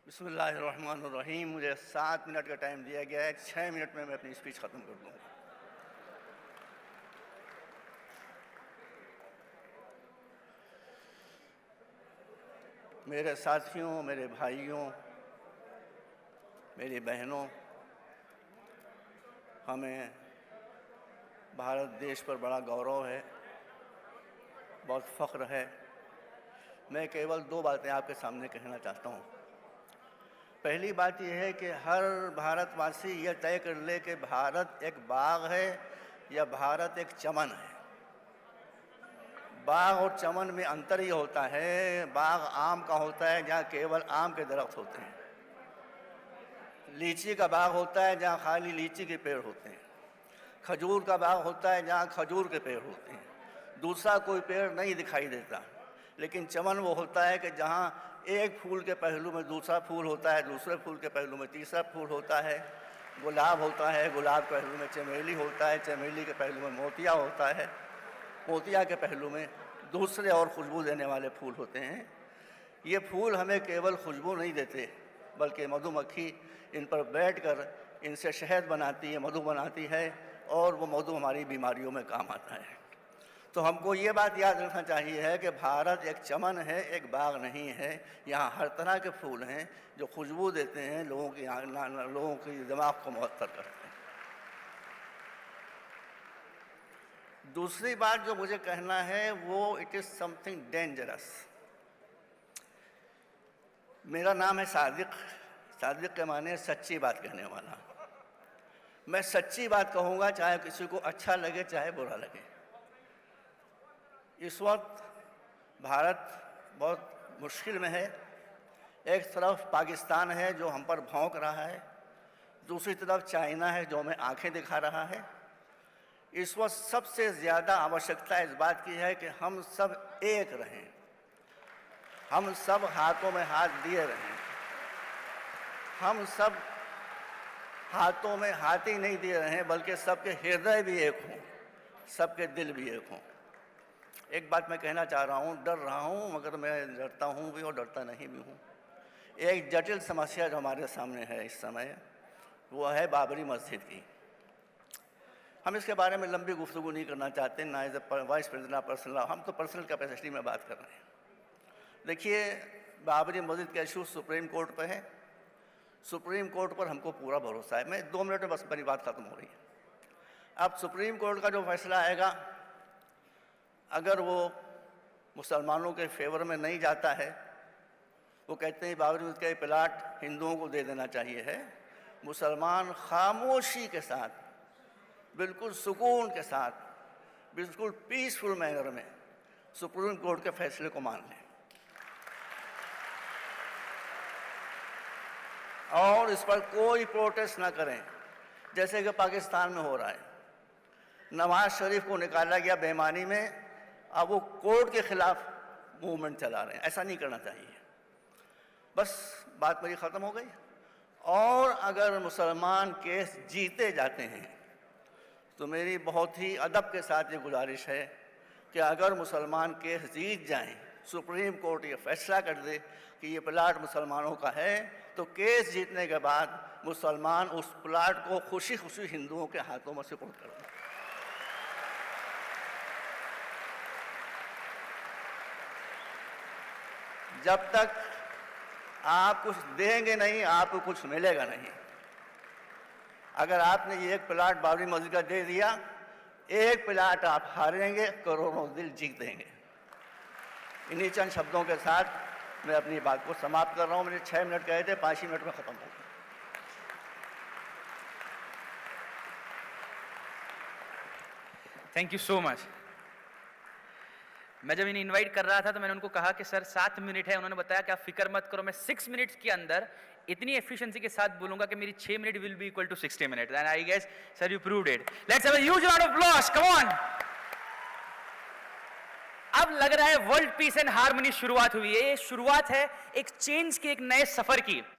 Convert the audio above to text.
बिस्मिल्लाहिर्रहमानिर्रहीम। मुझे 7 मिनट का टाइम दिया गया है। 6 मिनट में मैं अपनी स्पीच ख़त्म कर दूँगा। मेरे साथियों, मेरे भाइयों, मेरी बहनों, हमें भारत देश पर बड़ा गौरव है, बहुत फ़ख्र है। मैं केवल 2 बातें आपके सामने कहना चाहता हूँ। पहली बात यह है कि हर भारतवासी यह तय कर ले कि भारत एक बाग है या भारत एक चमन है। बाग और चमन में अंतर ये होता है, बाग आम का होता है जहाँ केवल आम के दरख्त होते हैं। लीची का बाग होता है जहाँ खाली लीची के पेड़ होते हैं। खजूर का बाग होता है जहाँ खजूर के पेड़ होते हैं, दूसरा कोई पेड़ नहीं दिखाई देता। लेकिन चमन वो होता है कि जहाँ एक फूल के पहलू में दूसरा फूल होता है, दूसरे फूल के पहलू में तीसरा फूल होता है। गुलाब होता है, गुलाब के पहलू में चमेली होता है, चमेली के पहलू में मोतिया होता है, मोतिया के पहलू में दूसरे और खुशबू देने वाले फूल होते हैं। ये फूल हमें केवल खुशबू नहीं देते, बल्कि मधुमक्खी इन पर बैठकर इनसे शहद बनाती है, मधु बनाती है, और वो मधु हमारी बीमारियों में काम आता है। तो हमको ये बात याद रखना चाहिए है कि भारत एक चमन है, एक बाग नहीं है। यहाँ हर तरह के फूल हैं जो खुशबू देते हैं, लोगों की दिमाग को मुअत्तर करते हैं। दूसरी बात जो मुझे कहना है वो इट इज़ समथिंग डेंजरस। मेरा नाम है सादिक। सादिक के माने सच्ची बात कहने वाला। मैं सच्ची बात कहूँगा, चाहे किसी को अच्छा लगे चाहे बुरा लगे। इस वक्त भारत बहुत मुश्किल में है। एक तरफ पाकिस्तान है जो हम पर भौंक रहा है, दूसरी तरफ चाइना है जो हमें आंखें दिखा रहा है। इस वक्त सबसे ज़्यादा आवश्यकता इस बात की है कि हम सब एक रहें, हम सब हाथों में हाथ दिए रहें। हम सब हाथों में हाथ ही नहीं दिए रहें, बल्कि सबके हृदय भी एक हों, सबके दिल भी एक हों। एक बात मैं कहना चाह रहा हूँ, डर रहा हूँ, मगर मैं डरता हूँ भी और डरता नहीं भी हूँ। एक जटिल समस्या जो हमारे सामने है इस समय, वो है बाबरी मस्जिद की। हम इसके बारे में लंबी गुफ्तगू नहीं करना चाहते, ना as a vice president personal, हम तो पर्सनल कैपेसिटी में बात कर रहे हैं। देखिए, बाबरी मस्जिद का इशू सुप्रीम कोर्ट पर है। सुप्रीम कोर्ट पर हमको पूरा भरोसा है। मैं 2 मिनट में बस मेरी बात ख़त्म हो रही है। अब सुप्रीम कोर्ट का जो फैसला आएगा, अगर वो मुसलमानों के फेवर में नहीं जाता है, वो कहते हैं बाबरी मस्जिद का प्लाट हिंदुओं को दे देना चाहिए है, मुसलमान खामोशी के साथ, बिल्कुल सुकून के साथ, बिल्कुल पीसफुल मैनर में सुप्रीम कोर्ट के फैसले को मान लें और इस पर कोई प्रोटेस्ट ना करें, जैसे कि पाकिस्तान में हो रहा है। नवाज शरीफ को निकाला गया बेईमानी में, अब वो कोर्ट के खिलाफ मूवमेंट चला रहे हैं। ऐसा नहीं करना चाहिए। बस बात मेरी ख़त्म हो गई। और अगर मुसलमान केस जीते जाते हैं तो मेरी बहुत ही अदब के साथ ये गुजारिश है कि अगर मुसलमान केस जीत जाएं, सुप्रीम कोर्ट ये फैसला कर दे कि ये प्लाट मुसलमानों का है, तो केस जीतने के बाद मुसलमान उस प्लाट को खुशी खुशी हिंदुओं के हाथों में सुपुर्द कर दें। जब तक आप कुछ देंगे नहीं, आपको कुछ मिलेगा नहीं। अगर आपने ये एक प्लाट बाबरी मस्जिद का दे दिया, एक प्लाट आप हारेंगे, करोड़ों दिल जीत देंगे। इन्हीं चंद शब्दों के साथ मैं अपनी बात को समाप्त कर रहा हूँ। मैंने 6 मिनट कहे थे, 5 ही मिनट में ख़त्म हो गया। Thank you so much. मैं जब इन्हें इनवाइट कर रहा था तो मैंने उनको कहा कि सर 7 मिनट है। उन्होंने बताया कि आप फिक्र मत करो, मैं 6 मिनट्स के अंदर इतनी एफिशिएंसी के साथ बोलूंगा कि मेरी 6 minute will be equal to 60 minute. And I guess sir you proved it. Let's have a huge round of applause, come on. अब लग रहा है वर्ल्ड पीस एंड हार्मनी शुरुआत हुई है। ये शुरुआत है एक चेंज के, एक नए सफर की।